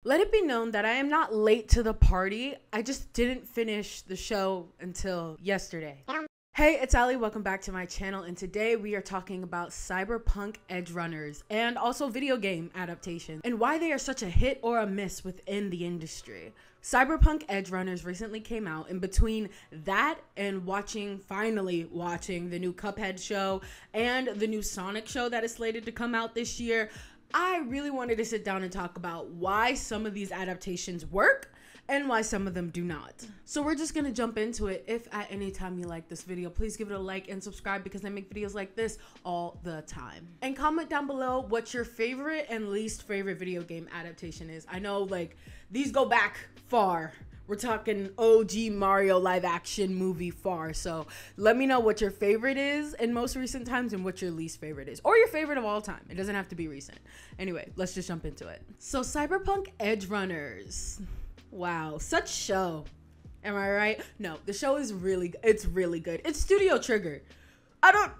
Let it be known that I am not late to the party. I just didn't finish the show until yesterday. Hey, it's Ali. Welcome back to my channel, and today we are talking about Cyberpunk Edgerunners and also video game adaptations and why they are such a hit or a miss within the industry. Cyberpunk Edgerunners recently came out, and between that and finally watching the new Cuphead show and the new Sonic show that is slated to come out this year, I really wanted to sit down and talk about why some of these adaptations work and why some of them do not. So we're just gonna jump into it. If at any time you like this video, please give it a like and subscribe because I make videos like this all the time. And comment down below what your favorite and least favorite video game adaptation is. I know like these go back far. We're talking OG Mario live action movie far. So let me know what your favorite is in most recent times and what your least favorite is. Or your favorite of all time. It doesn't have to be recent. Anyway, let's just jump into it. So Cyberpunk Edgerunners. Wow, such show. Am I right? No, the show is really good. It's really good. It's Studio Trigger. I don't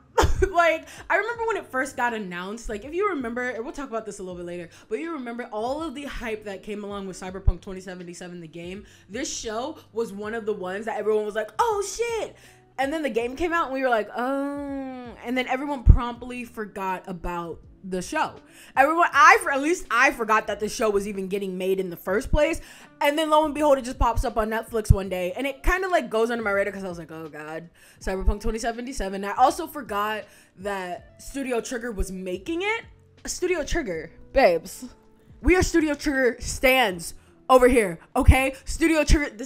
like, I remember when it first got announced, like if you remember, and we'll talk about this a little bit later, but you remember all of the hype that came along with Cyberpunk 2077, the game. This show was one of the ones that everyone was like, oh shit. And then the game came out and we were like, oh, and then everyone promptly forgot about the show. At least I forgot that the show was even getting made in the first place. And then lo and behold, it just pops up on Netflix one day, and it kind of like goes under my radar because I was like, oh god, Cyberpunk 2077. I also forgot that Studio Trigger was making it. Studio Trigger, babes, we are Studio Trigger stans over here, okay? Studio Trigger,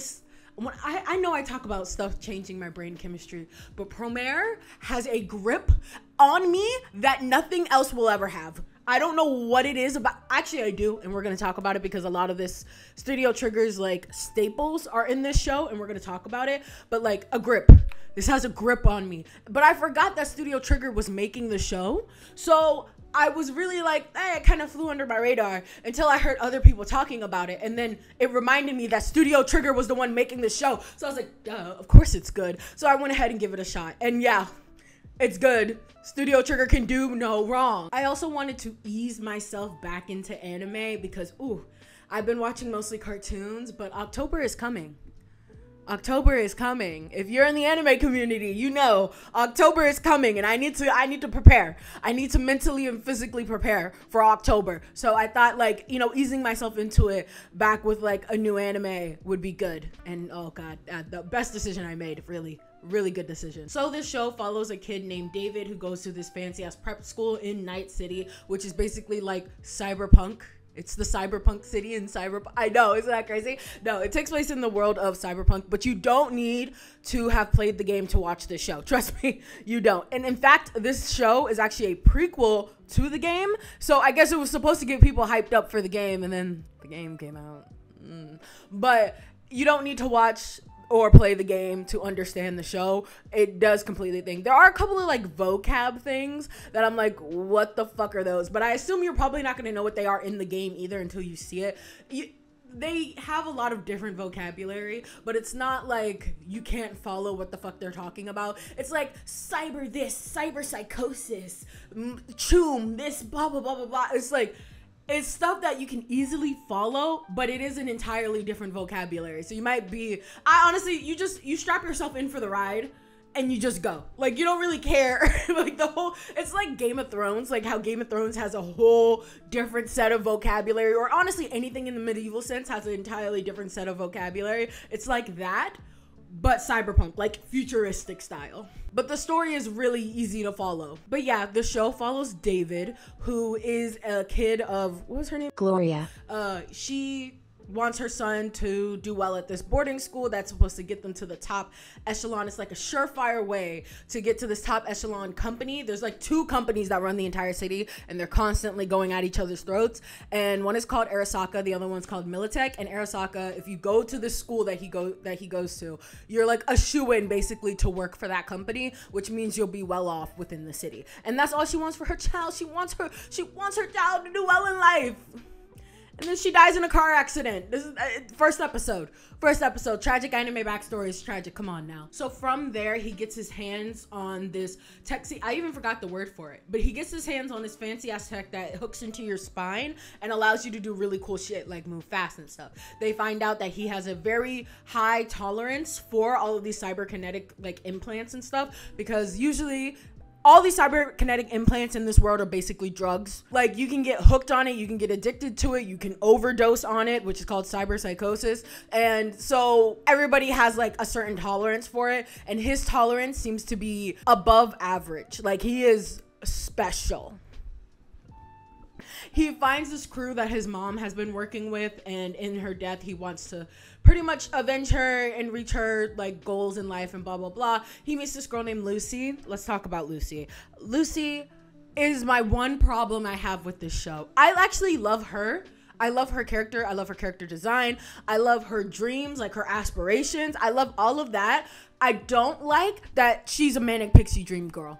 I know I talk about stuff changing my brain chemistry, but Promare has a grip on me that nothing else will ever have. I don't know what it is about. Actually, I do, and we're going to talk about it because a lot of this Studio Trigger's like staples are in this show, and we're going to talk about it. But like a grip. This has a grip on me. But I forgot that Studio Trigger was making the show. So I was really like, hey, it kind of flew under my radar until I heard other people talking about it. And then it reminded me that Studio Trigger was the one making the show. So I was like, duh, of course it's good. So I went ahead and give it a shot. And yeah, it's good. Studio Trigger can do no wrong. I also wanted to ease myself back into anime because, ooh, I've been watching mostly cartoons, but October is coming. October is coming. If you're in the anime community, you know October is coming, and I need to prepare. I need to mentally and physically prepare for October. So I thought, like, you know, easing myself into it back with like a new anime would be good. And oh god, the best decision I made, really good decision. So this show follows a kid named David who goes to this fancy ass prep school in Night City, which is basically like Cyberpunk. It's the Cyberpunk city in Cyberpunk. I know, isn't that crazy? No, it takes place in the world of Cyberpunk, but you don't need to have played the game to watch this show. Trust me, you don't. And in fact, this show is actually a prequel to the game. So I guess it was supposed to get people hyped up for the game, and then the game came out. But you don't need to watch or play the game to understand the show. It does completely think. There are a couple of like vocab things that I'm like, what the fuck are those? But I assume you're probably not going to know what they are in the game either until you see it. They have a lot of different vocabulary, but it's not like you can't follow what the fuck they're talking about. It's like cyber this, cyber psychosis, choom, this, blah, blah, blah, blah, blah. It's like, it's stuff that you can easily follow, but it is an entirely different vocabulary. So you might be, honestly, you strap yourself in for the ride and you just go. Like, you don't really care. Like it's like Game of Thrones, like how Game of Thrones has a whole different set of vocabulary, or honestly anything in the medieval sense has an entirely different set of vocabulary. It's like that, but cyberpunk, like futuristic style. But the story is really easy to follow. But yeah, the show follows David, who is a kid of, what was her name? Gloria. She wants her son to do well at this boarding school that's supposed to get them to the top echelon. It's like a surefire way to get to this top echelon company. There's like 2 companies that run the entire city, and they're constantly going at each other's throats. And one is called Arasaka, the other one's called Militech. And Arasaka, if you go to the school that he goes to, you're like a shoo-in basically to work for that company, which means you'll be well off within the city. And that's all she wants for her child. She wants her child to do well in life. And then she dies in a car accident. This is first episode. Tragic anime backstory is tragic. Come on now. So from there, he gets his hands on this tech. See, I even forgot the word for it. But he gets his hands on this fancy ass tech that hooks into your spine and allows you to do really cool shit like move fast and stuff. They find out that he has a very high tolerance for all of these cyberkinetic like implants and stuff, because usually all these cyberkinetic implants in this world are basically drugs. Like, you can get hooked on it, you can get addicted to it, you can overdose on it, which is called cyberpsychosis. And so everybody has like a certain tolerance for it, and his tolerance seems to be above average. Like, he is special. He finds this crew that his mom has been working with, and in her death, he wants to pretty much avenge her and reach her like goals in life and blah, blah, blah. He meets this girl named Lucy. Let's talk about Lucy. Lucy is my one problem I have with this show. I actually love her. I love her character. I love her character design. I love her dreams, like her aspirations. I love all of that. I don't like that she's a manic pixie dream girl.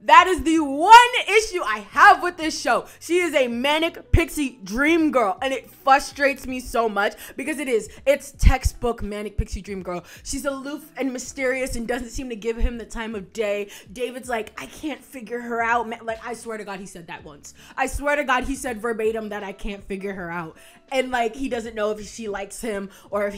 That is the one issue I have with this show. She is a manic pixie dream girl, and it frustrates me so much because it's textbook manic pixie dream girl. She's aloof and mysterious and doesn't seem to give him the time of day. David's like, I can't figure her out. Like, I swear to God, he said that once. I swear to God, he said verbatim that I can't figure her out. And like, he doesn't know if she likes him or if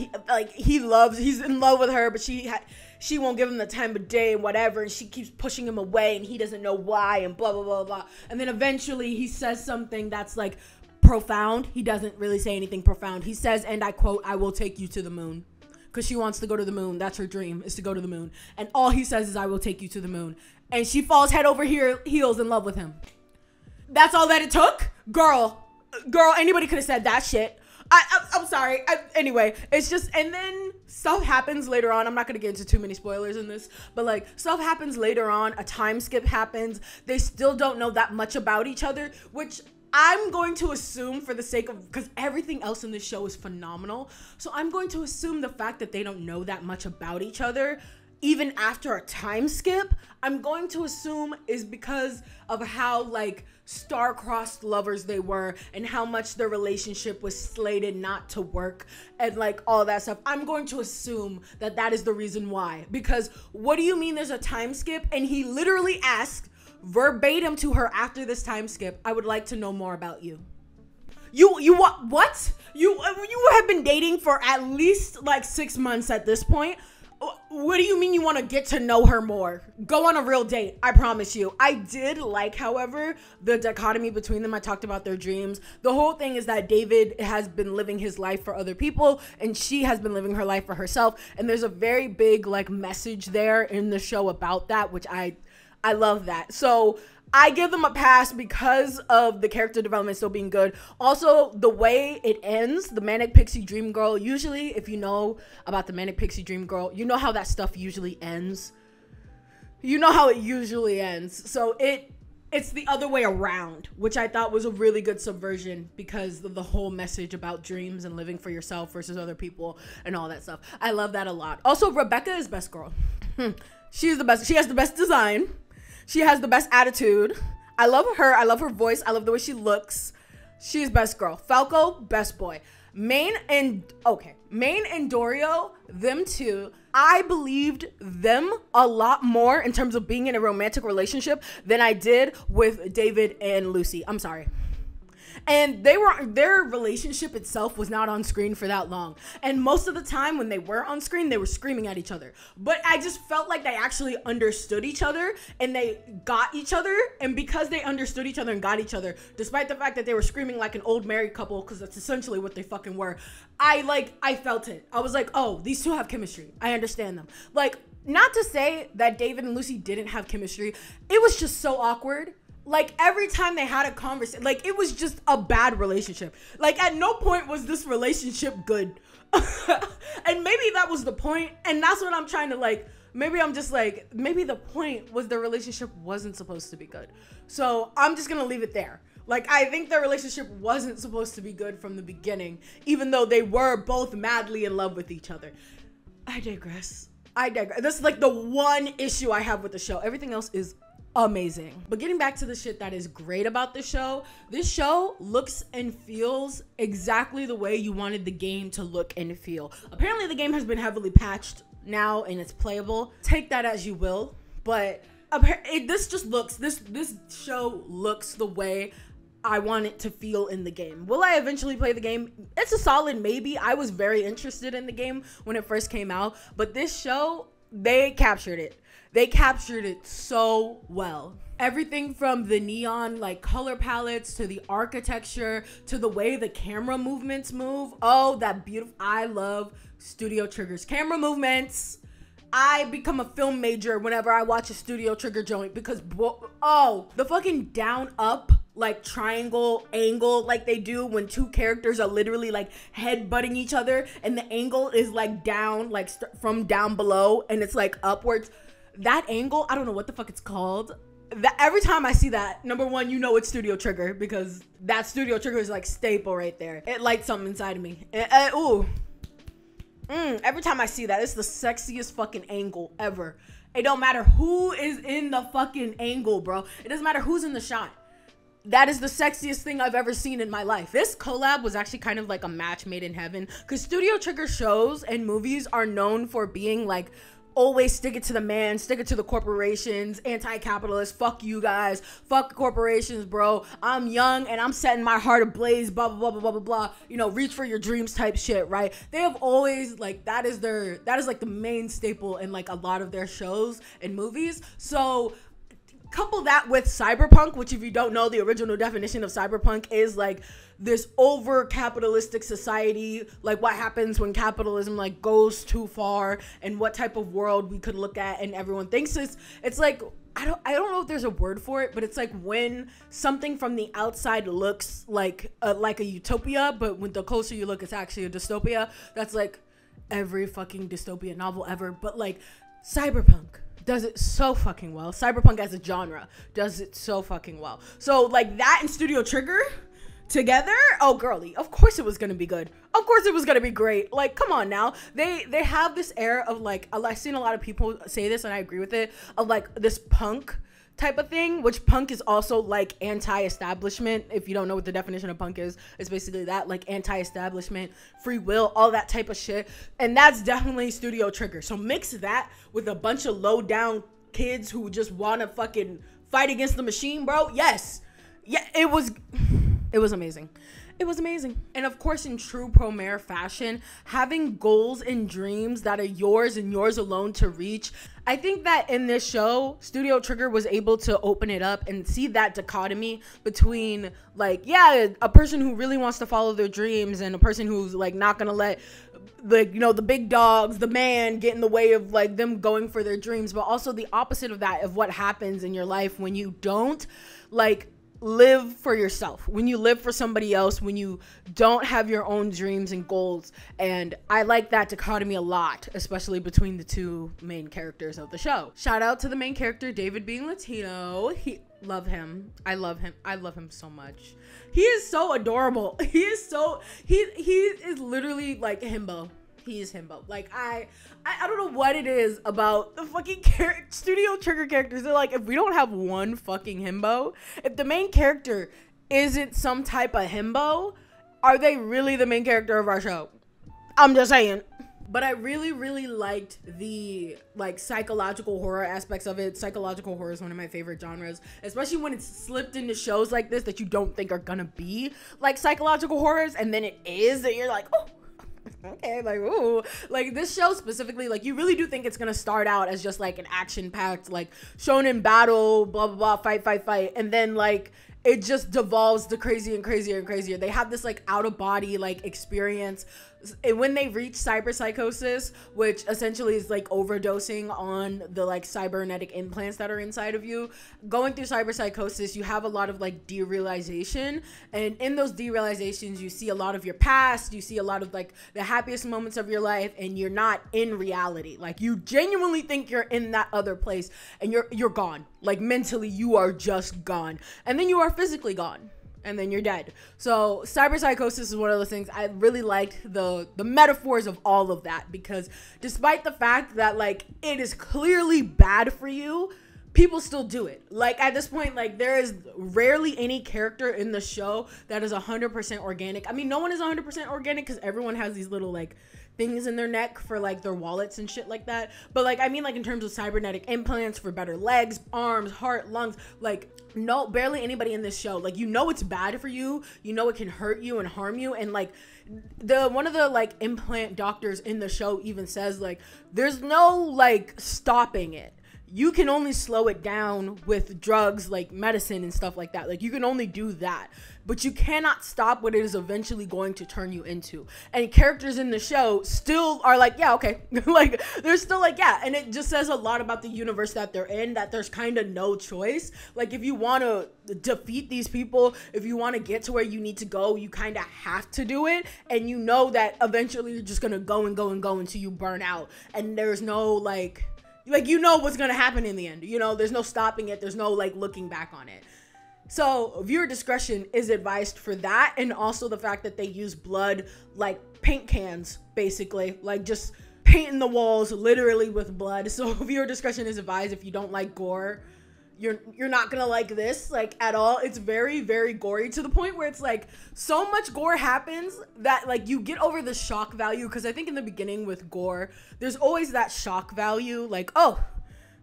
he's in love with her, but she won't give him the time of day and whatever, and she keeps pushing him away and he doesn't know why and blah, blah, blah, blah. And then eventually he says something that's like profound. He doesn't really say anything profound. He says, and I quote, I will take you to the moon. Because she wants to go to the moon. That's her dream, is to go to the moon. And all he says is, I will take you to the moon. And she falls head over heels in love with him. That's all that it took? Girl, anybody could have said that shit. I'm sorry. Anyway, it's just, and then stuff happens later on. I'm not going to get into too many spoilers in this, but like, stuff happens later on. A time skip happens. They still don't know that much about each other, which I'm going to assume for the sake of, because everything else in this show is phenomenal. So I'm going to assume the fact that they don't know that much about each other, even after a time skip, I'm going to assume is because of how like star-crossed lovers they were and how much their relationship was slated not to work and like all that stuff. I'm going to assume that that is the reason why, because what do you mean there's a time skip? And he literally asked verbatim to her after this time skip, I would like to know more about you. You what? You have been dating for at least like 6 months at this point. What do you mean you want to get to know her more? Go on a real date, I promise you. I did like, however, the dichotomy between them. I talked about their dreams. The whole thing is that David has been living his life for other people and she has been living her life for herself. And there's a very big like message there in the show about that, which I love that. So I give them a pass because of the character development still being good. Also, the way it ends, the Manic Pixie Dream Girl, usually if you know about the Manic Pixie Dream Girl, you know how that stuff usually ends. You know how it usually ends. So it's the other way around, which I thought was a really good subversion because of the whole message about dreams and living for yourself versus other people and all that stuff. I love that a lot. Also, Rebecca is best girl. She's the best. She has the best design. She has the best attitude. I love her. I love her voice. I love the way she looks. She's best girl. Falco, best boy. Main and Dorio, them two, I believed them a lot more in terms of being in a romantic relationship than I did with David and Lucy. I'm sorry. And their relationship itself was not on screen for that long. And most of the time when they were on screen, they were screaming at each other. But I just felt like they actually understood each other and they got each other. And because they understood each other and got each other, despite the fact that they were screaming like an old married couple, because that's essentially what they fucking were, I felt it. I was like, oh, these two have chemistry. I understand them. Like, not to say that David and Lucy didn't have chemistry. It was just so awkward. Like, every time they had a conversation, like, it was just a bad relationship. Like, at no point was this relationship good. And maybe that was the point, and that's what I'm trying to, like, maybe I'm just like, maybe the point was the relationship wasn't supposed to be good. So I'm just gonna leave it there. Like, I think their relationship wasn't supposed to be good from the beginning, even though they were both madly in love with each other. I digress. This is like the one issue I have with the show. Everything else is amazing. But getting back to the shit that is great about this show looks and feels exactly the way you wanted the game to look and feel. Apparently the game has been heavily patched now and it's playable. Take that as you will, but this show looks the way I want it to feel in the game. Will I eventually play the game? It's a solid maybe. I was very interested in the game when it first came out, but this show, they captured it. They captured it so well. Everything from the neon like color palettes to the architecture to the way the camera movements move. Oh, that beautiful. I love Studio Trigger's camera movements. I become a film major whenever I watch a Studio Trigger joint because, the fucking down up like triangle angle like they do when two characters are literally like head butting each other and the angle is like down, like from down below and it's like upwards. That angle, I don't know what the fuck it's called. That every time I see that, number one, you know it's Studio Trigger because that Studio Trigger is like staple right there. It lights something inside of me. Every time I see that, it's the sexiest fucking angle ever. It don't matter who is in the fucking angle, bro. It doesn't matter who's in the shot. That is the sexiest thing I've ever seen in my life. This collab was actually kind of like a match made in heaven because Studio Trigger shows and movies are known for being like always stick it to the man, stick it to the corporations, anti-capitalist, fuck you guys, fuck corporations, bro. I'm young and I'm setting my heart ablaze, blah, blah, blah, blah, blah, blah, blah. You know, reach for your dreams type shit, right? They have always, like, that is like the main staple in, like, a lot of their shows and movies. So couple that with cyberpunk, which if you don't know, the original definition of cyberpunk is like this over capitalistic society, like what happens when capitalism like goes too far and what type of world we could look at and everyone thinks it's like I don't know if there's a word for it, but it's like when something from the outside looks like a utopia, but when the closer you look it's actually a dystopia. That's like every fucking dystopia novel ever, but like cyberpunk does it so fucking well. Cyberpunk as a genre does it so fucking well. So like that and Studio Trigger together, oh girly, of course it was gonna be good. Of course it was gonna be great. Like, come on now. They have this air of like, I've seen a lot of people say this and I agree with it, of like this punk type of thing, which punk is also like anti-establishment. If you don't know what the definition of punk is, it's basically that, like anti-establishment, free will, all that type of shit. And that's definitely Studio Trigger. So mix that with a bunch of low down kids who just want to fucking fight against the machine, bro. Yes. Yeah, it was amazing. It was amazing. And of course, in true Promare fashion, having goals and dreams that are yours and yours alone to reach. I think that in this show, Studio Trigger was able to open it up and see that dichotomy between like, yeah, a person who really wants to follow their dreams and a person who's like not gonna let like, you know, the big dogs, the man get in the way of like them going for their dreams, but also the opposite of that, of what happens in your life when you don't like live for yourself, when you live for somebody else, when you don't have your own dreams and goals. And I like that dichotomy a lot, especially between the two main characters of the show. Shout out to the main character, David being Latino. Love him. I love him. I love him so much. He is so adorable. He is literally like himbo. He is himbo. Like I don't know what it is about the fucking Studio Trigger characters. They're like, if we don't have one fucking himbo, if the main character isn't some type of himbo, are they really the main character of our show? I'm just saying. But I really, really liked the like psychological horror aspects of it. Psychological horror is one of my favorite genres, especially when it's slipped into shows like this that you don't think are gonna be like psychological horrors, and then it is, and you're like, oh, okay, like, ooh, like this show specifically, like you really do think it's gonna start out as just like an action-packed like shonen battle, blah blah blah, fight, and then like it just devolves to crazier and crazier and crazier. They have this like out-of-body like experience when they reach cyberpsychosis, which essentially is like overdosing on the like cybernetic implants that are inside of you. Going through cyberpsychosis, you have a lot of like derealization, and in those derealizations you see a lot of your past, you see a lot of like the happiest moments of your life, and you're not in reality. Like you genuinely think you're in that other place, and you're gone. Like mentally you are just gone, and then you are physically gone, and then you're dead. So cyberpsychosis is one of those things. I really liked the metaphors of all of that, because despite the fact that like it is clearly bad for you, people still do it. Like, at this point, like, there is rarely any character in the show that is 100% organic. I mean, no one is 100% organic because everyone has these little, like, things in their neck for, like, their wallets and shit like that. But, like, I mean, like, in terms of cybernetic implants for better legs, arms, heart, lungs, like, no, barely anybody in this show. Like, you know it's bad for you. You know it can hurt you and harm you. And, like, one of the, like, implant doctors in the show even says, like, there's no, like, stopping it. You can only slow it down with drugs, like medicine and stuff like that. Like, you can only do that, but you cannot stop what it is eventually going to turn you into. And characters in the show still are like, yeah, okay. Like, they're still like, yeah. And it just says a lot about the universe that they're in, that there's kind of no choice. Like, if you want to defeat these people, if you want to get to where you need to go, you kind of have to do it. And you know that eventually you're just going to go and go and go until you burn out. And there's no, like, you know what's gonna happen in the end. You know, there's no stopping it. There's no, like, looking back on it. So viewer discretion is advised for that. And also the fact that they use blood like paint cans, basically, like just painting the walls literally with blood. So viewer discretion is advised. If you don't like gore, you're not gonna like this, like, at all. It's very, very gory, to the point where it's like so much gore happens that, like, you get over the shock value. Because I think in the beginning with gore, there's always that shock value, like, oh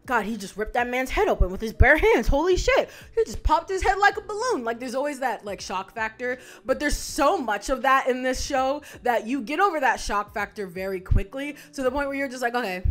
god, he just ripped that man's head open with his bare hands, holy shit, he just popped his head like a balloon. Like, there's always that, like, shock factor. But there's so much of that in this show that you get over that shock factor very quickly, to the point where you're just like, okay,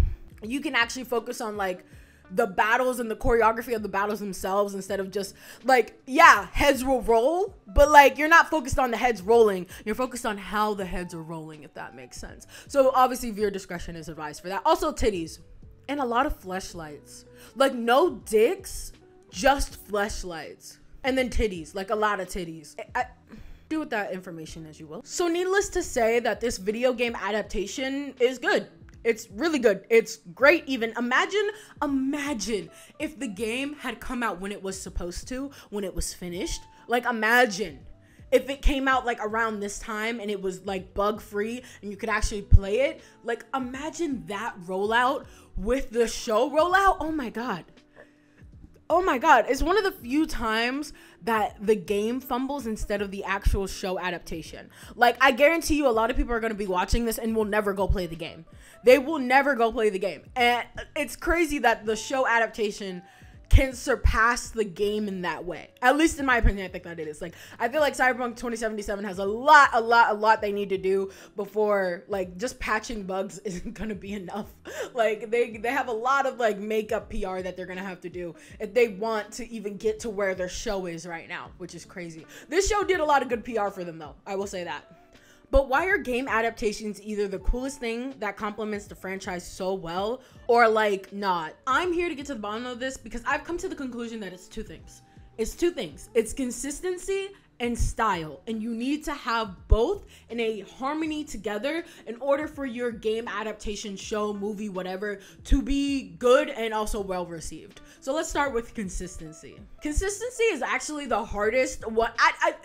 you can actually focus on, like, the battles and the choreography of the battles themselves, instead of just, like, yeah, heads will roll, but, like, you're not focused on the heads rolling. You're focused on how the heads are rolling, if that makes sense. So obviously viewer discretion is advised for that. Also titties and a lot of fleshlights, like, no dicks, just fleshlights, and then titties, like a lot of titties. Do with that information as you will. So needless to say that this video game adaptation is good. It's really good. It's great. Even imagine if the game had come out when it was supposed to, when it was finished. Like, imagine if it came out, like, around this time and it was, like, bug free and you could actually play it. Like, imagine that rollout with the show rollout. Oh my god. Oh my god, it's one of the few times that the game fumbles instead of the actual show adaptation. Like, I guarantee you a lot of people are going to be watching this and will never go play the game. They will never go play the game. And it's crazy that the show adaptation can surpass the game in that way. At least in my opinion, I think that it is. Like, I feel like Cyberpunk 2077 has a lot they need to do before, like, just patching bugs isn't gonna be enough. Like, they have a lot of, like, makeup PR that they're gonna have to do if they want to even get to where their show is right now, which is crazy. This show did a lot of good PR for them, though. I will say that. But why are game adaptations either the coolest thing that complements the franchise so well, or, like, not? I'm here to get to the bottom of this because I've come to the conclusion that it's two things. It's two things. It's consistency and style, and you need to have both in a harmony together in order for your game adaptation, show, movie, whatever, to be good and also well received. So let's start with consistency. Consistency is actually the hardest one.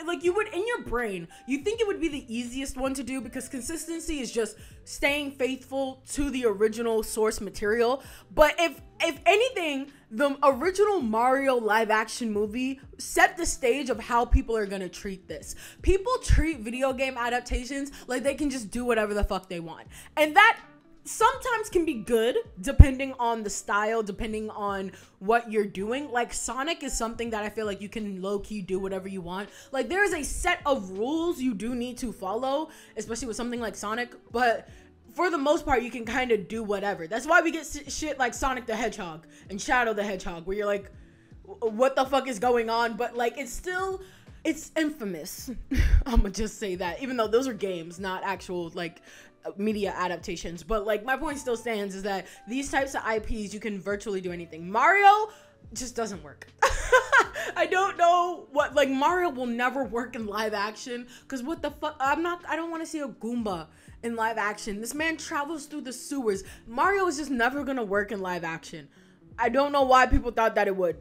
Like, you would, in your brain, you think it would be the easiest one to do because consistency is just staying faithful to the original source material. But if anything, the original Mario live action movie set the stage of how people are gonna treat this. People treat video game adaptations like they can just do whatever the fuck they want. And that sometimes can be good depending on the style, depending on what you're doing. Like, Sonic is something that I feel like you can low-key do whatever you want. Like, there is a set of rules you do need to follow, especially with something like Sonic, but for the most part, you can kind of do whatever. That's why we get shit like Sonic the Hedgehog and Shadow the Hedgehog, where you're like, what the fuck is going on? But, like, it's infamous. I'm gonna just say that, even though those are games, not actual, like, media adaptations. But, like, my point still stands is that these types of IPs, you can virtually do anything. Mario just doesn't work. I don't know what, like, Mario will never work in live action, because what the fuck, I don't want to see a Goomba in live action. This man travels through the sewers. Mario is just never gonna work in live action. I don't know why people thought that it would.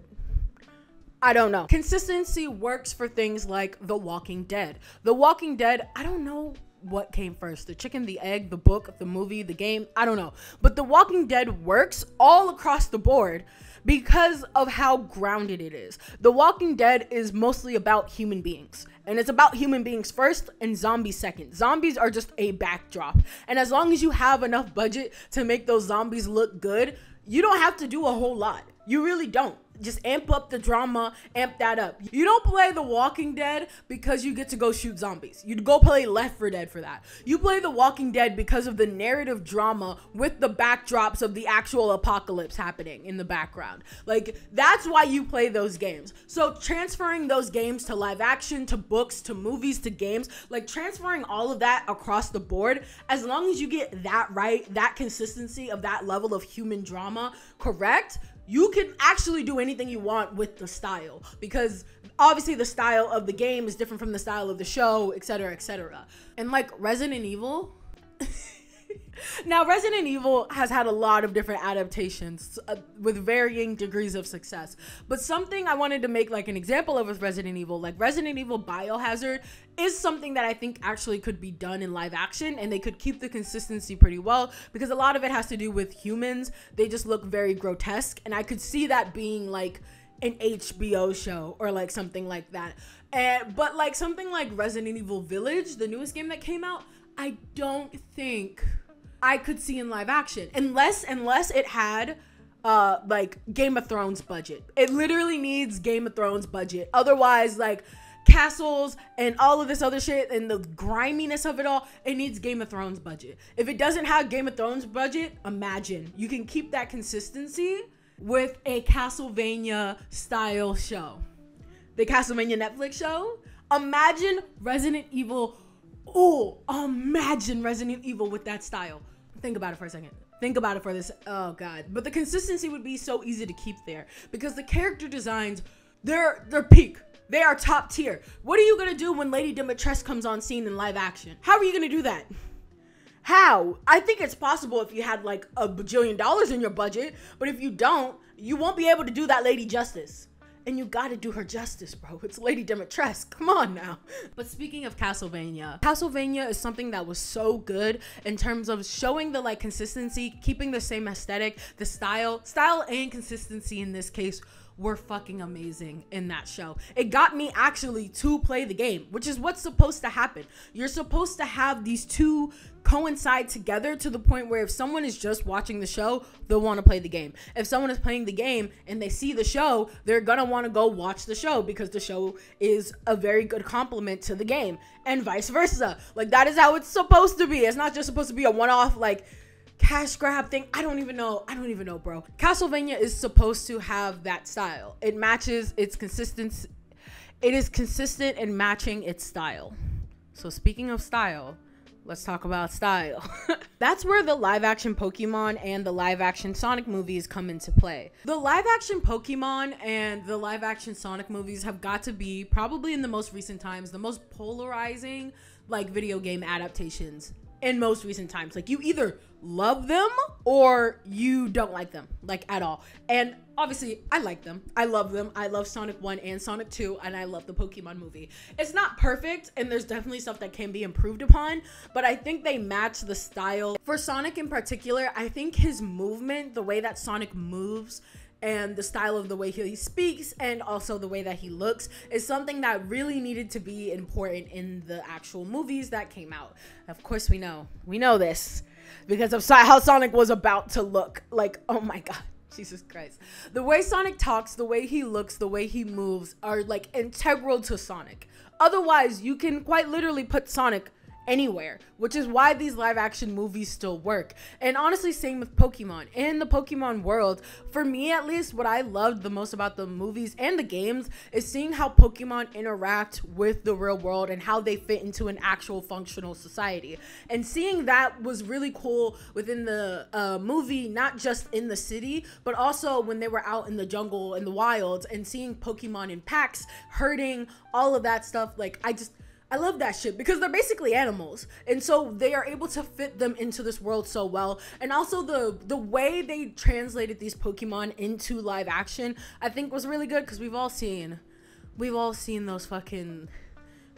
I don't know. Consistency works for things like The Walking Dead. The Walking Dead, I don't know what came first, the chicken, the egg, the book, the movie, the game, I don't know. But The Walking Dead works all across the board because of how grounded it is. The Walking Dead is mostly about human beings. And it's about human beings first and zombies second. Zombies are just a backdrop. And as long as you have enough budget to make those zombies look good, you don't have to do a whole lot. You really don't. Just amp up the drama, amp that up. You don't play The Walking Dead because you get to go shoot zombies. You'd go play Left 4 Dead for that. You play The Walking Dead because of the narrative drama with the backdrops of the actual apocalypse happening in the background. Like, that's why you play those games. So transferring those games to live action, to books, to movies, to games, like transferring all of that across the board, as long as you get that right, that consistency of that level of human drama correct, you can actually do anything you want with the style, because obviously the style of the game is different from the style of the show, etc., etc. And like Resident Evil, now Resident Evil has had a lot of different adaptations with varying degrees of success. But something I wanted to make like an example of with Resident Evil, like Resident Evil Biohazard is something that I think actually could be done in live action, and they could keep the consistency pretty well, because a lot of it has to do with humans. They just look very grotesque, and I could see that being like an HBO show or like something like that. But like something like Resident Evil Village, the newest game that came out, I don't think I could see in live action unless it had like Game of Thrones budget. It literally needs Game of Thrones budget. Otherwise, like castles and all of this other shit and the griminess of it all, it needs Game of Thrones budget. If it doesn't have Game of Thrones budget, imagine you can keep that consistency with a Castlevania style show. The Castlevania Netflix show. Imagine Resident Evil. Oh, imagine Resident Evil with that style. Think about it for a second. Think about it for this. Oh God. But the consistency would be so easy to keep there because the character designs, they're peak. They are top tier. What are you gonna do when Lady Dimitrescu comes on scene in live action? How are you gonna do that? How? I think it's possible if you had like $1 bajillion in your budget, but if you don't, you won't be able to do that lady justice. And you gotta do her justice, bro. It's Lady Dimitrescu. Come on now. But speaking of Castlevania, Castlevania is something that was so good in terms of showing the like consistency, keeping the same aesthetic, the style and consistency in this case were fucking amazing in that show. It got me actually to play the game, which is what's supposed to happen. You're supposed to have these two coincide together to the point where if someone is just watching the show, they'll want to play the game. If someone is playing the game and they see the show, they're gonna want to go watch the show because the show is a very good complement to the game, and vice versa. Like, that is how it's supposed to be. It's not just supposed to be a one-off like cash grab thing. I don't even know, bro. Castlevania is supposed to have that style. It matches its consistency. It is consistent in matching its style. So speaking of style, let's talk about style. That's where the live action Pokemon and the live action Sonic movies come into play. The live action Pokemon and the live action Sonic movies have got to be, probably in the most recent times, the most polarizing like video game adaptations in most recent times. Like, you either love them or you don't like them, like, at all. And obviously I like them. I love them. I love Sonic 1 and Sonic 2, and I love the Pokemon movie. It's not perfect, and there's definitely stuff that can be improved upon, but I think they match the style. For Sonic in particular, I think his movement, the way that Sonic moves, and the style of the way he speaks, and also the way that he looks, is something that really needed to be important in the actual movies that came out. Of course, we know this because of how Sonic was about to look. Like, oh my God, Jesus Christ. The way Sonic talks, the way he looks, the way he moves are like integral to Sonic. Otherwise, you can quite literally put Sonic anywhere, which is why these live action movies still work. And honestly, same with Pokemon. In the Pokemon world, for me at least, what I loved the most about the movies and the games is seeing how Pokemon interact with the real world and how they fit into an actual functional society. And seeing that was really cool within the movie, not just in the city, but also when they were out in the jungle and the wilds, and seeing Pokemon in packs, herding, all of that stuff. Like, I love that shit because they're basically animals, and so they are able to fit them into this world so well. And also the way they translated these Pokemon into live action, I think was really good, because we've all seen those fucking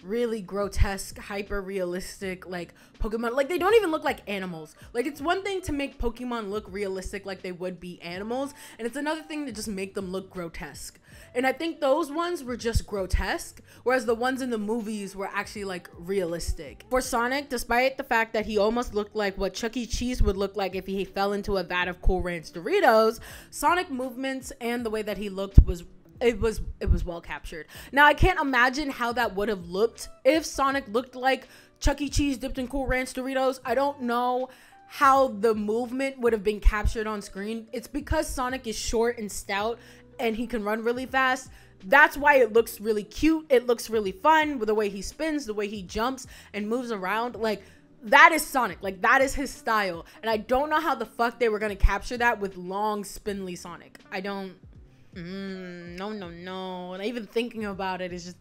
really grotesque, hyper realistic like Pokemon. Like they don't even look like animals. Like it's one thing to make Pokemon look realistic like they would be animals, and it's another thing to just make them look grotesque. And I think those ones were just grotesque, whereas the ones in the movies were actually like realistic. For Sonic, despite the fact that he almost looked like what Chuck E. Cheese would look like if he fell into a vat of Cool Ranch Doritos, Sonic movements and the way that he looked was well captured. Now I can't imagine how that would have looked if Sonic looked like Chuck E. Cheese dipped in Cool Ranch Doritos. I don't know how the movement would have been captured on screen. It's because Sonic is short and stout and he can run really fast. That's why it looks really cute. It looks really fun with the way he spins, the way he jumps and moves around. Like that is Sonic. Like that is his style. And I don't know how the fuck they were going to capture that with long spindly Sonic. I don't no. And even thinking about it is just,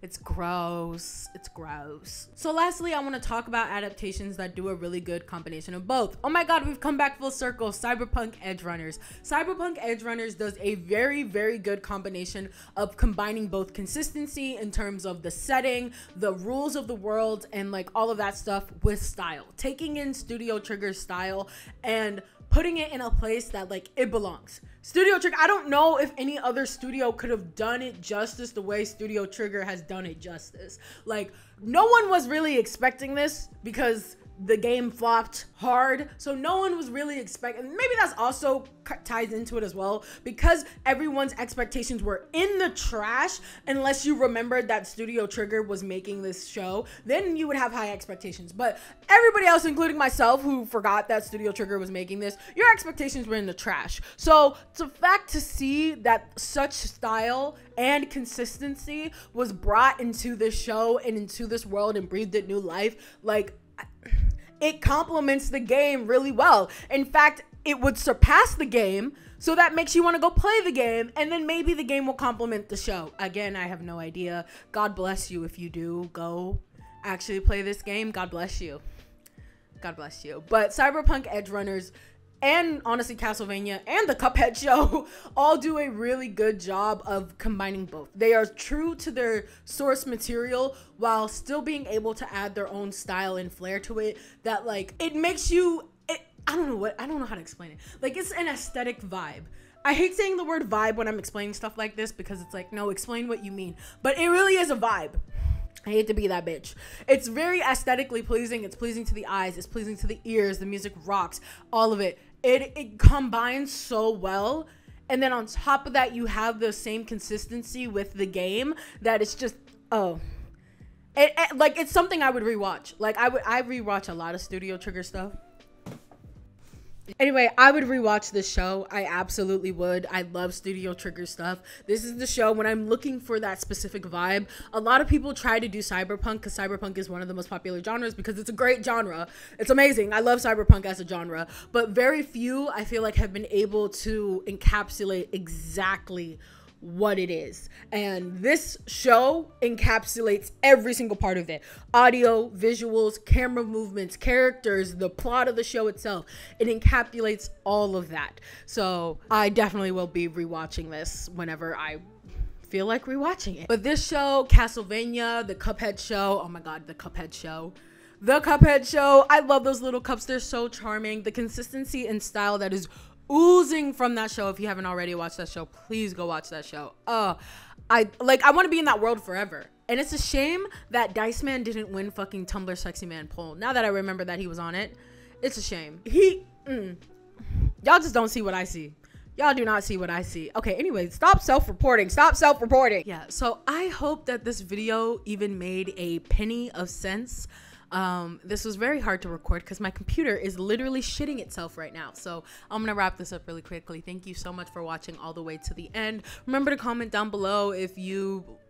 it's gross. It's gross. So lastly, I want to talk about adaptations that do a really good combination of both. Oh my god, we've come back full circle. Cyberpunk Edgerunners. Cyberpunk Edgerunners does a very, very good combination of combining both consistency in terms of the setting, the rules of the world, and like all of that stuff with style. Taking in Studio Trigger's style and putting it in a place that like it belongs. Studio Trigger, I don't know if any other studio could have done it justice the way Studio Trigger has done it justice. Like, no one was really expecting this because the game flopped hard, so no one was really expecting. Maybe that's also ties into it as well, because everyone's expectations were in the trash. Unless you remembered that Studio Trigger was making this show, then you would have high expectations. But everybody else, including myself, who forgot that Studio Trigger was making this, your expectations were in the trash. So it's a fact to see that such style and consistency was brought into this show and into this world and breathed it new life. Like, it complements the game really well. In fact, it would surpass the game, so that makes you want to go play the game, and then maybe the game will complement the show. Again, I have no idea. God bless you if you do go actually play this game. God bless you. God bless you. But Cyberpunk Edgerunners and honestly Castlevania and the Cuphead show all do a really good job of combining both. They are true to their source material while still being able to add their own style and flair to it that like it makes you, I don't know how to explain it. Like it's an aesthetic vibe. I hate saying the word vibe when I'm explaining stuff like this because it's like, no, explain what you mean. But it really is a vibe. I hate to be that bitch. It's very aesthetically pleasing. It's pleasing to the eyes. It's pleasing to the ears. The music rocks. All of it. It combines so well. And then on top of that, you have the same consistency with the game that it's just, oh. Like, it's something I would rewatch. Like, I rewatch a lot of Studio Trigger stuff. Anyway, I would rewatch this show. I absolutely would. I love Studio Trigger stuff. This is the show when I'm looking for that specific vibe. A lot of people try to do cyberpunk because cyberpunk is one of the most popular genres because it's a great genre. It's amazing. I love cyberpunk as a genre, but very few, I feel like, have been able to encapsulate exactly what it is. And this show encapsulates every single part of it. Audio, visuals, camera movements, characters, the plot of the show itself. It encapsulates all of that. So I definitely will be rewatching this whenever I feel like rewatching it. But this show, Castlevania, the Cuphead show, oh my god, the Cuphead show. The Cuphead show, I love those little cups. They're so charming. The consistency and style that is oozing from that show. If you haven't already watched that show, please go watch that show. I want to be in that world forever. And it's a shame that Dice Man didn't win fucking Tumblr Sexy Man poll. Now that I remember that he was on it, it's a shame. Y'all just don't see what I see. Y'all do not see what I see. Okay, anyway, stop self-reporting. Stop self-reporting. Yeah, so I hope that this video even made a penny of sense. This was very hard to record because my computer is literally shitting itself right now. So I'm gonna wrap this up really quickly. Thank you so much for watching all the way to the end. Remember to comment down below if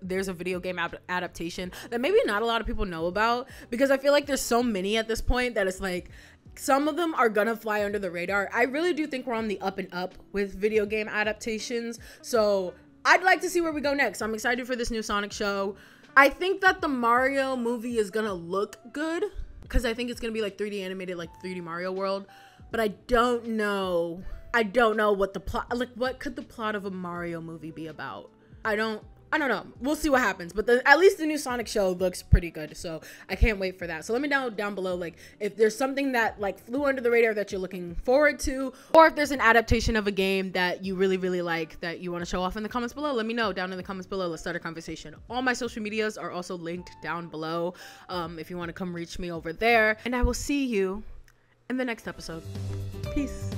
there's a video game adaptation that maybe not a lot of people know about, because I feel like there's so many at this point that it's like some of them are gonna fly under the radar. I really do think we're on the up and up with video game adaptations, so I'd like to see where we go next. I'm excited for this new Sonic show. I think that the Mario movie is gonna look good because I think it's gonna be like 3D animated, like 3D Mario World. But I don't know what the plot, like what could the plot of a Mario movie be about? I don't I don't know. We'll see what happens. But at least the new Sonic show looks pretty good. So I can't wait for that. So let me know down below, like, if there's something that like flew under the radar that you're looking forward to, or if there's an adaptation of a game that you really, really like that you want to show off in the comments below. Let me know down in the comments below. Let's start a conversation. All my social medias are also linked down below if you want to come reach me over there. And I will see you in the next episode. Peace.